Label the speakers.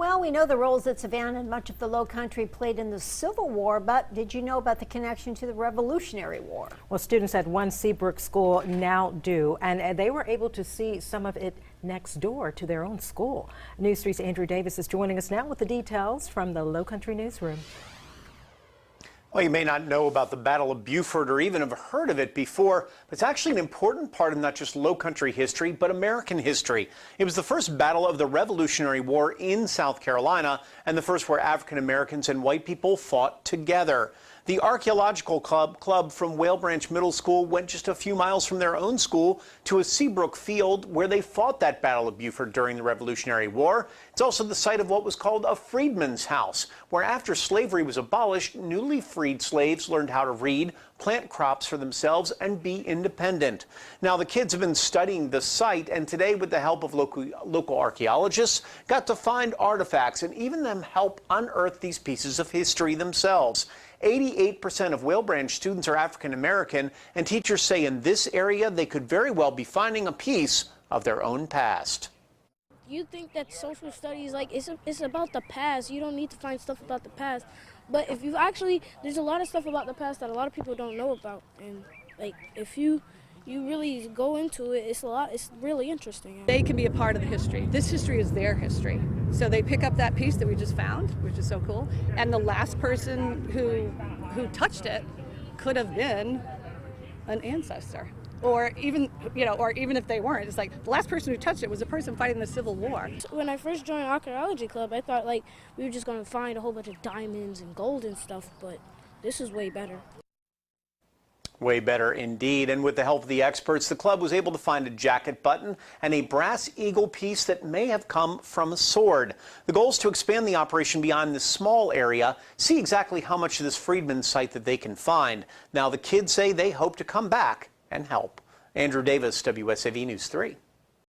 Speaker 1: Well, we know the roles that Savannah and much of the Lowcountry played in the Civil War, but did you know about the connection to the Revolutionary War?
Speaker 2: Well, students at one Seabrook school now do, and they were able to see some of it next door to their own school. News 3's Andrew Davis is joining us now with the details from the Lowcountry newsroom.
Speaker 3: Well, you may not know about the Battle of Beaufort or even have heard of it before, but it's actually an important part of not just Lowcountry history, but American history. It was the first battle of the Revolutionary War in South Carolina, and the first where African Americans and white people fought together. The Archaeological Club from Whale Branch Middle School went just a few miles from their own school to a Seabrook field where they fought that Battle of Beaufort during the Revolutionary War. It's also the site of what was called a freedman's house, where after slavery was abolished, newly freed slaves learned how to read, plant crops for themselves, and be independent. Now, the kids have been studying the site, and today, with the help of local archaeologists, got to find artifacts and even them help unearth these pieces of history themselves. 88% of Whale Branch students are African American, and teachers say in this area they could very well be finding a piece of their own past.
Speaker 4: You think that social studies, it's about the past. You don't need to find stuff about the past. But if you actually, there's a lot of stuff about the past that a lot of people don't know about. And if you really go into it, it's really interesting.
Speaker 5: They can be a part of the history. This history is their history. So they pick up that piece that we just found, which is so cool. And the last person who touched it could have been an ancestor. Or even if they weren't, it's like the last person who touched it was a person fighting the Civil War.
Speaker 4: When I first joined Archaeology Club, I thought we were just going to find a whole bunch of diamonds and gold and stuff, but this is way better.
Speaker 3: Way better indeed. And with the help of the experts, the club was able to find a jacket button and a brass eagle piece that may have come from a sword. The goal is to expand the operation beyond this small area, see exactly how much of this freedman site that they can find. Now, the kids say they hope to come back and help. Andrew Davis, WSAV News 3.